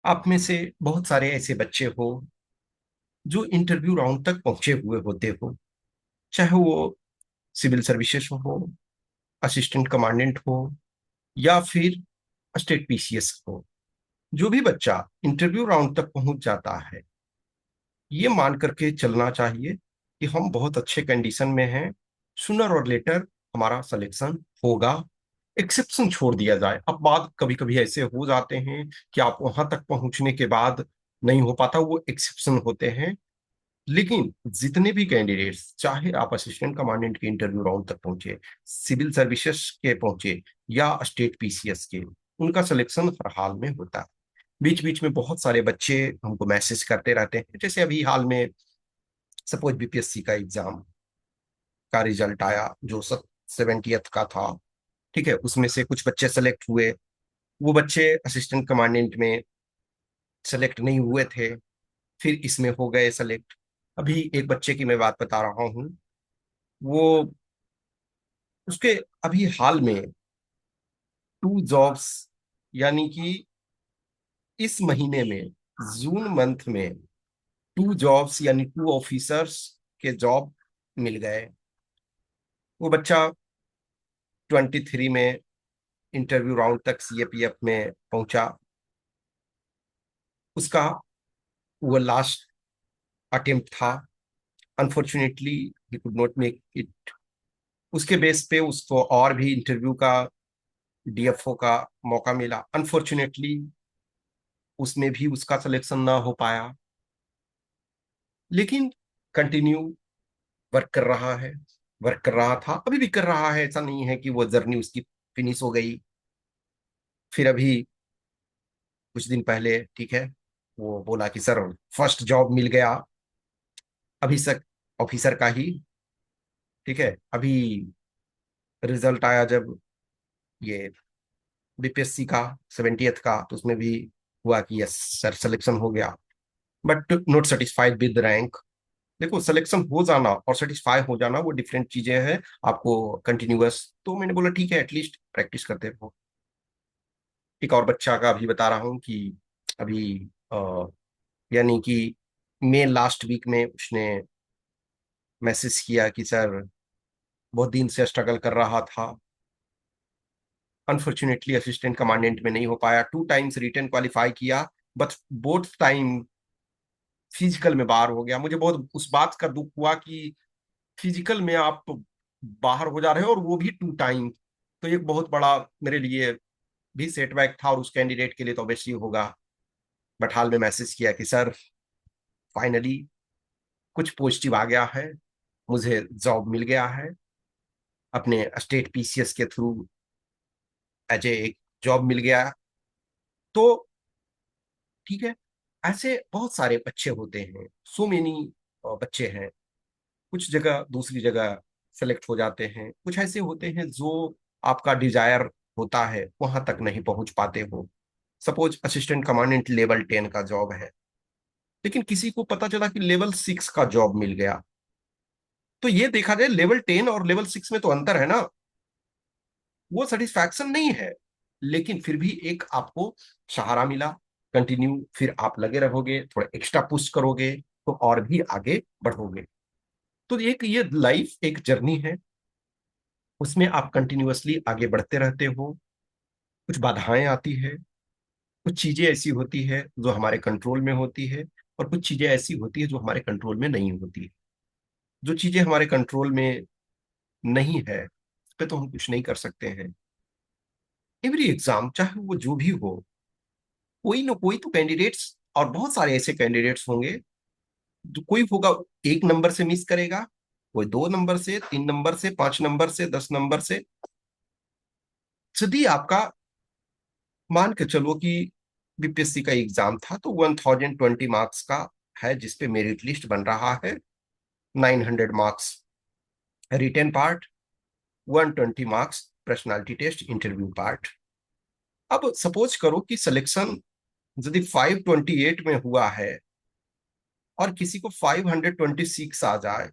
आप में से बहुत सारे ऐसे बच्चे हो जो इंटरव्यू राउंड तक पहुंचे हुए होते हो, चाहे वो सिविल सर्विसेज हो, असिस्टेंट कमांडेंट हो, या फिर स्टेट पीसीएस हो। जो भी बच्चा इंटरव्यू राउंड तक पहुंच जाता है, ये मान करके चलना चाहिए कि हम बहुत अच्छे कंडीशन में हैं। सुनर और लेटर हमारा सिलेक्शन होगा। एक्सेप्शन छोड़ दिया जाए। अब बात कभी कभी ऐसे हो जाते हैं कि आप वहां तक पहुंचने के बाद नहीं हो पाता, वो एक्सेप्शन होते हैं। लेकिन जितने भी कैंडिडेट्स, चाहे आप असिस्टेंट कमांडेंट के इंटरव्यू राउंड तक पहुंचे, सिविल सर्विसेज के पहुंचे, या स्टेट पीसीएस के, उनका सिलेक्शन हर हाल में होता है। बीच बीच में बहुत सारे बच्चे हमको मैसेज करते रहते हैं। जैसे अभी हाल में सपोज बीपीएससी का एग्जाम का रिजल्ट आया, जो 70th का था। ठीक है, उसमें से कुछ बच्चे सेलेक्ट हुए। वो बच्चे असिस्टेंट कमांडेंट में सेलेक्ट नहीं हुए थे, फिर इसमें हो गए सेलेक्ट। अभी एक बच्चे की मैं बात बता रहा हूँ। वो उसके अभी हाल में 2 जॉब्स, यानी कि इस महीने में, जून मंथ में 2 जॉब्स यानी 2 ऑफिसर्स के जॉब मिल गए। वो बच्चा 23 में इंटरव्यू राउंड तक सीएपीएफ में पहुंचा। उसका वो लास्ट अटेम्प्ट था। Unfortunately he could not make it. उसके बेस पे उसको और भी इंटरव्यू का, डीएफओ का मौका मिला। अनफॉर्चुनेटली उसमें भी उसका सिलेक्शन ना हो पाया। लेकिन कंटिन्यू वर्क कर रहा है। वर्क कर रहा था, अभी भी कर रहा है। ऐसा नहीं है कि वो जर्नी उसकी फिनिश हो गई। फिर अभी कुछ दिन पहले, ठीक है, वो बोला कि सर फर्स्ट जॉब मिल गया, अभी तक ऑफिसर का ही। ठीक है, अभी रिजल्ट आया जब ये बीपीएससी का 70th का, तो उसमें भी हुआ कि यस सर सिलेक्शन हो गया, but not satisfied with rank. देखो, सिलेक्शन हो जाना और सेटिस्फाई हो जाना वो डिफरेंट चीजें हैं। आपको कंटिन्यूअस, तो मैंने बोला ठीक है, एटलीस्ट प्रैक्टिस करते रहो। एक और बच्चा का अभी बता रहा हूँ कि अभी यानी कि मे लास्ट वीक में उसने मैसेज किया कि सर बहुत दिन से स्ट्रगल कर रहा था। अनफॉर्चुनेटली असिस्टेंट कमांडेंट में नहीं हो पाया। 2 टाइम्स रिटर्न क्वालिफाई किया, बट बोथ टाइम फिजिकल में बाहर हो गया। मुझे बहुत उस बात का दुख हुआ कि फिजिकल में आप बाहर हो जा रहे हो, और वो भी 2 टाइम। तो एक बहुत बड़ा मेरे लिए भी सेटबैक था, और उस कैंडिडेट के लिए तो ऑब्वियसली होगा। बट हाल में मैसेज किया कि सर फाइनली कुछ पॉजिटिव आ गया है, मुझे जॉब मिल गया है अपने स्टेट पीसीएस के थ्रू। एज ए एक जॉब मिल गया। तो ठीक है, ऐसे बहुत सारे बच्चे होते हैं, सो मेनी बच्चे हैं। कुछ जगह दूसरी जगह सेलेक्ट हो जाते हैं, कुछ ऐसे होते हैं जो आपका डिजायर होता है वहां तक नहीं पहुंच पाते हो। सपोज असिस्टेंट कमांडेंट लेवल 10 का जॉब है, लेकिन किसी को पता चला कि लेवल 6 का जॉब मिल गया। तो ये देखा जाए, लेवल 10 और लेवल 6 में तो अंतर है ना। वो सेटिस्फैक्शन नहीं है, लेकिन फिर भी एक आपको सहारा मिला। कंटिन्यू फिर आप लगे रहोगे, थोड़ा एक्स्ट्रा पुश करोगे, तो और भी आगे बढ़ोगे। तो एक ये लाइफ एक जर्नी है, उसमें आप कंटिन्यूअसली आगे बढ़ते रहते हो। कुछ बाधाएं आती है, कुछ चीजें ऐसी होती है जो हमारे कंट्रोल में होती है, और कुछ चीजें ऐसी होती है जो हमारे कंट्रोल में नहीं होती है। जो चीजें हमारे कंट्रोल में नहीं है, उस पे तो हम कुछ नहीं कर सकते हैं। एवरी एग्जाम, चाहे वो जो भी हो, कोई ना कोई तो कैंडिडेट्स, और बहुत सारे ऐसे कैंडिडेट्स होंगे, जो कोई होगा 1 नंबर से मिस करेगा, कोई 2 नंबर से, 3 नंबर से, 5 नंबर से, 10 नंबर से। यदि आपका, मान के चलो कि बीपीएससी का एग्जाम था, तो 1020 मार्क्स का है, जिसपे मेरिट लिस्ट बन रहा है। 900 marks written part, 120 marks personality test interview part. अब सपोज करो कि सिलेक्शन यदि 528 में हुआ है, और किसी को 526 आ जाए,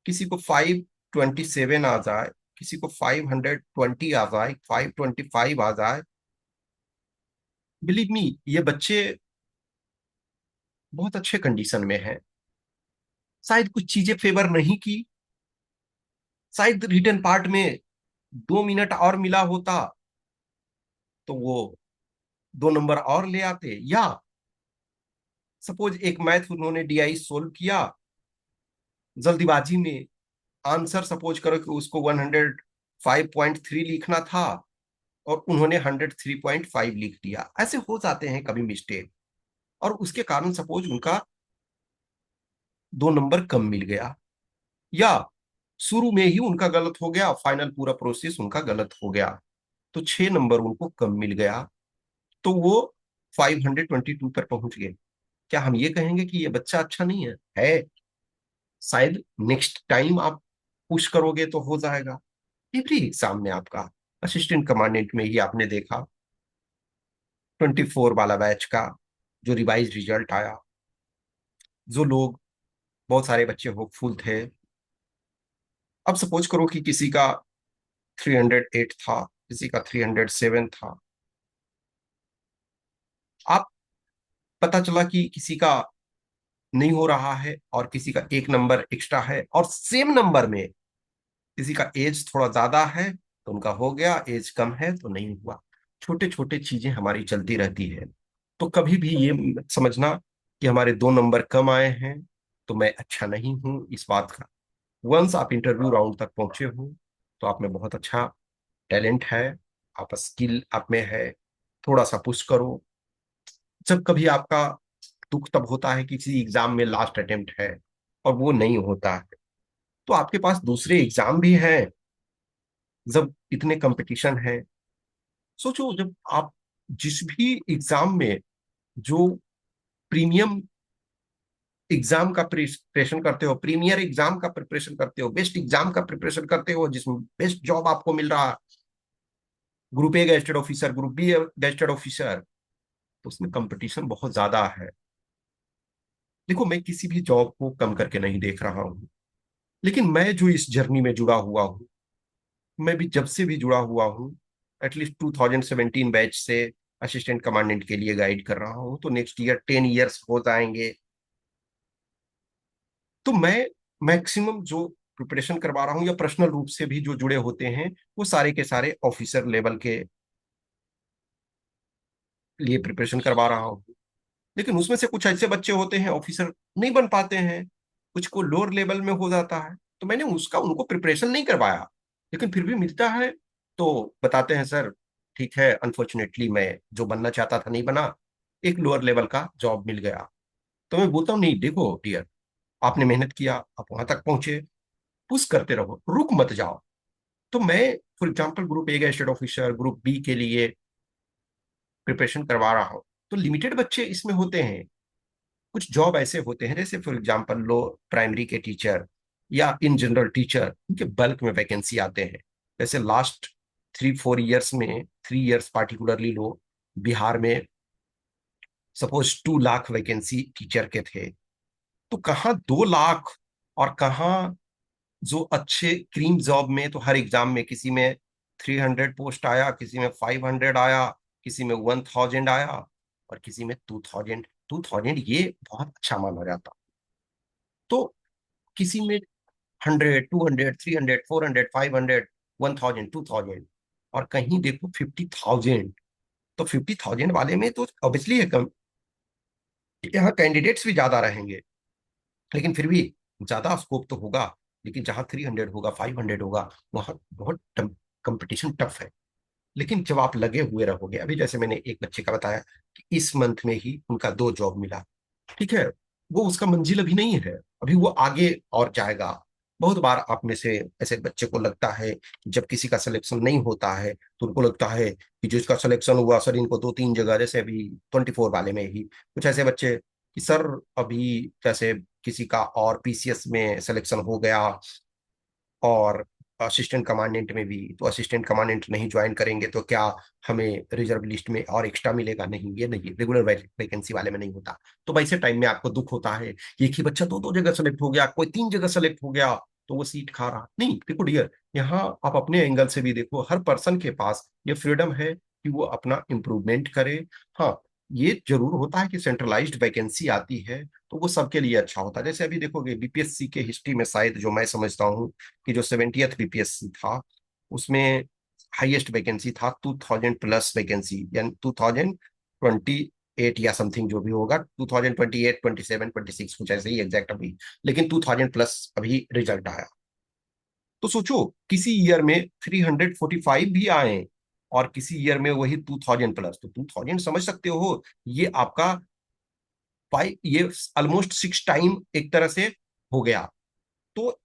किसी को 527 आ जाए, किसी को 520 आ जाए, 525 आ जाए, बिलीव मी, ये बच्चे बहुत अच्छे कंडीशन में हैं। शायद कुछ चीजें फेवर नहीं की, शायद रिटर्न पार्ट में 2 मिनट और मिला होता तो वो 2 नंबर और ले आते। या सपोज एक मैथ उन्होंने डीआई सोल्व किया जल्दीबाजी में, आंसर सपोज करो कि उसको 105.3 लिखना था और उन्होंने 103.5 लिख दिया। ऐसे हो जाते हैं कभी मिस्टेक, और उसके कारण सपोज उनका 2 नंबर कम मिल गया, या शुरू में ही उनका गलत हो गया, फाइनल पूरा प्रोसेस उनका गलत हो गया, तो 6 नंबर उनको कम मिल गया, तो वो 522 पर पहुंच गए। क्या हम ये कहेंगे कि ये बच्चा अच्छा नहीं है? शायद नेक्स्ट टाइम आप पुश करोगे तो हो जाएगा। एवरी एग्जाम में आपका असिस्टेंट कमांडेंट में ही आपने देखा 24 वाला बैच का जो रिवाइज रिजल्ट आया, जो लोग, बहुत सारे बच्चे होपफुल थे। अब सपोज करो कि किसी का 308 था, किसी का 307 था। आप, पता चला कि किसी का नहीं हो रहा है और किसी का 1 नंबर एक्स्ट्रा है, और सेम नंबर में किसी का एज थोड़ा ज्यादा है तो उनका हो गया, एज कम है तो नहीं हुआ। छोटे छोटे चीजें हमारी चलती रहती है। तो कभी भी ये मत समझना कि हमारे 2 नंबर कम आए हैं तो मैं अच्छा नहीं हूं, इस बात का। वंस आप इंटरव्यू राउंड तक पहुंचे हो तो आप में बहुत अच्छा टैलेंट है, आप स्किल आप में है। थोड़ा सा पुश करो। जब कभी आपका दुख तब होता है कि किसी एग्जाम में लास्ट अटेम्प्ट है और वो नहीं होता है, तो आपके पास दूसरे एग्जाम भी हैं। जब इतने कंपटीशन है, सोचो जब आप जिस भी एग्जाम में जो प्रीमियम एग्जाम का प्रिपरेशन करते हो, प्रीमियर एग्जाम का प्रिपरेशन करते हो, बेस्ट एग्जाम का प्रिपरेशन करते हो, जिसमें बेस्ट जॉब आपको मिल रहा है, group A gazetted officer, group B gazetted officer, तो उसमें कंपटीशन बहुत ज्यादा है। देखो, मैं किसी भी जॉब को कम करके नहीं देख रहा हूँ, लेकिन मैं जो इस जर्नी में जुड़ा हुआ हूँ, मैं भी जब से भी जुड़ा हुआ हूँ, एटलीस्ट 2017 बैच से असिस्टेंट कमांडेंट के लिए गाइड कर रहा हूँ, तो नेक्स्ट ईयर 10 इयर्स हो जाएंगे। तो मैं मैक्सिमम जो प्रिपरेशन करवा रहा हूँ या पर्सनल रूप से भी जो जुड़े होते हैं, वो सारे के सारे ऑफिसर लेवल के लिए प्रिपरेशन करवा रहा हूँ। लेकिन उसमें से कुछ ऐसे बच्चे होते हैं ऑफिसर नहीं बन पाते हैं, कुछ को लोअर लेवल में हो जाता है, तो मैंने उसका उनको प्रिपरेशन नहीं करवाया, लेकिन फिर भी मिलता है तो बताते हैं सर ठीक है, अनफॉर्चुनेटली मैं जो बनना चाहता था नहीं बना, एक लोअर लेवल का जॉब मिल गया। तो मैं बोलता हूँ नहीं, देखो डियर, आपने मेहनत किया, आप वहां तक पहुंचे, पुश करते रहो, रुक मत जाओ। तो मैं for example group A gazetted officer, group B के लिए प्रिपरेशन करवा रहा हूँ, तो लिमिटेड बच्चे इसमें होते हैं। कुछ जॉब ऐसे होते हैं जैसे फॉर एग्जांपल लो, प्राइमरी के टीचर या इन जनरल टीचर, उनके बल्क में वैकेंसी आते हैं। जैसे लास्ट 3-4 ईयर्स में, 3 इयर्स पार्टिकुलरली लो, बिहार में सपोज 2 लाख वैकेंसी टीचर के थे। तो कहाँ 2 लाख, और कहाँ जो अच्छे क्रीम जॉब में तो हर एग्जाम में किसी में 300 पोस्ट आया, किसी में 500 आया, किसी में 1000 आया, और किसी में 2000। ये बहुत अच्छा माना जाता। तो किसी में 100, 200, 300, 400, 500, 1000, 2000, और कहीं देखो 50,000। तो 50,000 वाले में तो ऑब्वियसली है कम, यहाँ कैंडिडेट्स भी ज्यादा रहेंगे, लेकिन फिर भी ज्यादा स्कोप तो होगा। लेकिन जहां 300 होगा, 500 होगा, वहां बहुत कंपटीशन टफ है। लेकिन जब आप लगे हुए रहोगे, अभी जैसे मैंने एक बच्चे का बताया कि इस मंथ में ही उनका 2 जॉब मिला, ठीक है, वो उसका मंजिल अभी नहीं है, अभी वो आगे और जाएगा। बहुत बार आप में से ऐसे बच्चे को लगता है कि जब किसी का सिलेक्शन नहीं होता है तो उनको लगता है कि जिसका सिलेक्शन हुआ सर, इनको 2-3 जगह, जैसे अभी 24 वाले में ही कुछ ऐसे बच्चे कि सर अभी जैसे किसी का और पीसीएस में सिलेक्शन हो गया, और असिस्टेंट कमांडेंट में भी, तो असिस्टेंट कमांडेंट नहीं ज्वाइन करेंगे तो क्या हमें रिजर्व लिस्ट में और एक्स्ट्रा मिलेगा? नहीं, ये नहीं, रेगुलर वैकेंसी वाले में नहीं होता। तो वैसे टाइम में आपको दुख होता है कि एक ही बच्चा दो दो जगह सेलेक्ट हो गया, कोई 3 जगह सेलेक्ट हो गया, तो वो सीट खा रहा नहीं। देखो डियर, यहाँ आप अपने एंगल से भी देखो, हर पर्सन के पास ये फ्रीडम है कि वो अपना इम्प्रूवमेंट करे। हाँ, ये जरूर होता है कि सेंट्रलाइज्ड वैकेंसी आती है तो वो सबके लिए अच्छा होता है। जैसे अभी देखोगे बीपीएससी के हिस्ट्री में शायद जो मैं समझता हूँ कि जो 70th बीपीएससी था उसमें हाईएस्ट वैकेंसी था 2000 प्लस वैकेंसी, यानी 2028 या समथिंग जो भी होगा, 2028, 27, 26 कुछ ऐसे ही एग्जैक्ट अभी, लेकिन 2000 प्लस अभी रिजल्ट आया। तो सोचो किसी ईयर में 345 भी आए और किसी ईयर में वही 2000 प्लस, तो 2000 समझ सकते हो, ये आपका फाइव, ये ऑलमोस्ट 6 टाइम एक तरह से हो गया। तो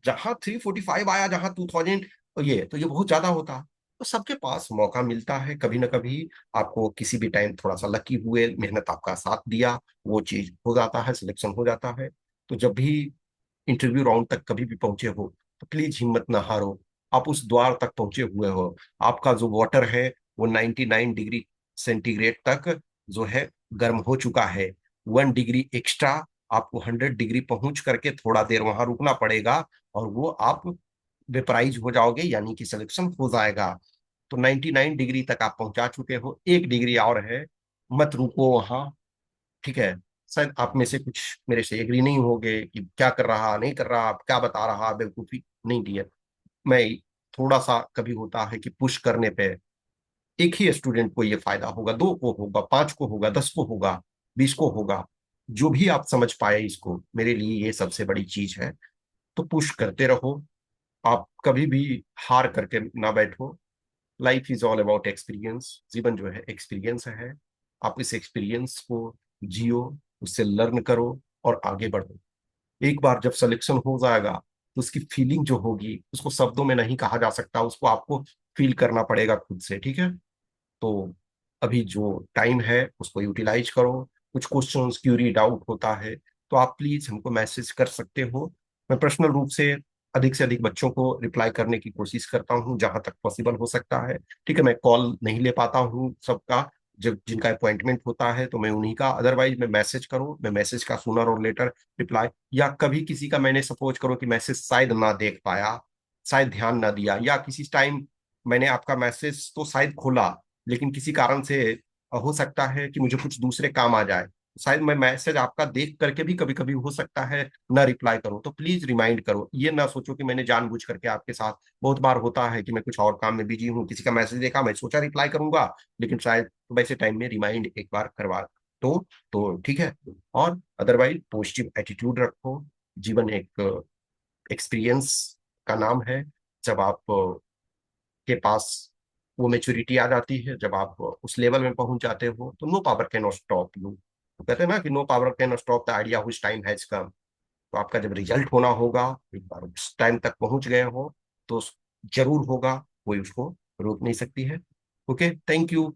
जहां 345 आया, जहां 2000, ये तो ये बहुत ज्यादा होता। तो सबके पास मौका मिलता है कभी ना कभी, आपको किसी भी टाइम थोड़ा सा लकी हुए, मेहनत आपका साथ दिया, वो चीज हो जाता है, सिलेक्शन हो जाता है। तो जब भी इंटरव्यू राउंड तक कभी भी पहुंचे हो तो प्लीज हिम्मत ना हारो। आप उस द्वार तक पहुंचे हुए हो, आपका जो वाटर है वो 99 डिग्री सेंटीग्रेड तक जो है गर्म हो चुका है। 1 डिग्री एक्स्ट्रा आपको 100 डिग्री पहुंच करके थोड़ा देर वहां रुकना पड़ेगा और वो आप वेपराइज हो जाओगे, यानी कि सिलेक्शन हो जाएगा। तो 99 डिग्री तक आप पहुंचा चुके हो, 1 डिग्री और है, मत रुको वहां। ठीक है, शायद आप में से कुछ मेरे से एग्री नहीं होंगे कि क्या कर रहा नहीं कर रहा, क्या बता रहा, बेवकूफी। नहीं डियर, मैं थोड़ा सा कभी होता है कि पुश करने पे एक ही स्टूडेंट को ये फायदा होगा, दो को होगा, पांच को होगा, 10 को होगा, 20 को होगा, जो भी आप समझ पाए इसको, मेरे लिए ये सबसे बड़ी चीज है। तो पुश करते रहो, आप कभी भी हार करके ना बैठो। Life is all about experience, जीवन जो है एक्सपीरियंस है। आप इस एक्सपीरियंस को जियो, उससे लर्न करो और आगे बढ़ो। एक बार जब सिलेक्शन हो जाएगा तो उसकी फीलिंग जो होगी उसको शब्दों में नहीं कहा जा सकता, उसको आपको फील करना पड़ेगा खुद से। ठीक है, तो अभी जो टाइम है उसको यूटिलाइज करो। कुछ क्वेश्चंस क्यूरी डाउट होता है तो आप प्लीज हमको मैसेज कर सकते हो। मैं पर्सनल रूप से अधिक बच्चों को रिप्लाई करने की कोशिश करता हूँ जहां तक पॉसिबल हो सकता है। ठीक है, मैं कॉल नहीं ले पाता हूँ सबका, जब जिनका अपॉइंटमेंट होता है तो मैं उन्हीं का, अदरवाइज मैं मैसेज करो, मैं मैसेज का सूनर और लेटर रिप्लाई। या कभी किसी का मैंने सपोज करो कि मैसेज शायद ना देख पाया, शायद ध्यान ना दिया, या किसी टाइम मैंने आपका मैसेज तो शायद खोला लेकिन किसी कारण से हो सकता है कि मुझे कुछ दूसरे काम आ जाए, शायद मैं मैसेज आपका देख करके भी कभी कभी हो सकता है ना रिप्लाई करूं। तो प्लीज रिमाइंड करो, ये ना सोचो कि मैंने जानबूझ करके आपके साथ, बहुत बार होता है कि मैं कुछ और काम में बिजी हूँ, किसी का मैसेज देखा, मैं सोचा रिप्लाई करूंगा, लेकिन शायद वैसे टाइम में रिमाइंड एक बार करवा तो ठीक है। और अदरवाइज पॉजिटिव एटीट्यूड रखो। जीवन एक एक्सपीरियंस का नाम है। जब आप के पास वो मेच्योरिटी आ जाती है, जब आप उस लेवल में पहुंच जाते हो, तो no power can stop you. तो कहते हैं ना कि no power can stop the idea which time has come. तो आपका जब रिजल्ट होना होगा, एक बार उस टाइम तक पहुंच गए हो तो जरूर होगा, कोई उसको रोक नहीं सकती है। Okay, thank you.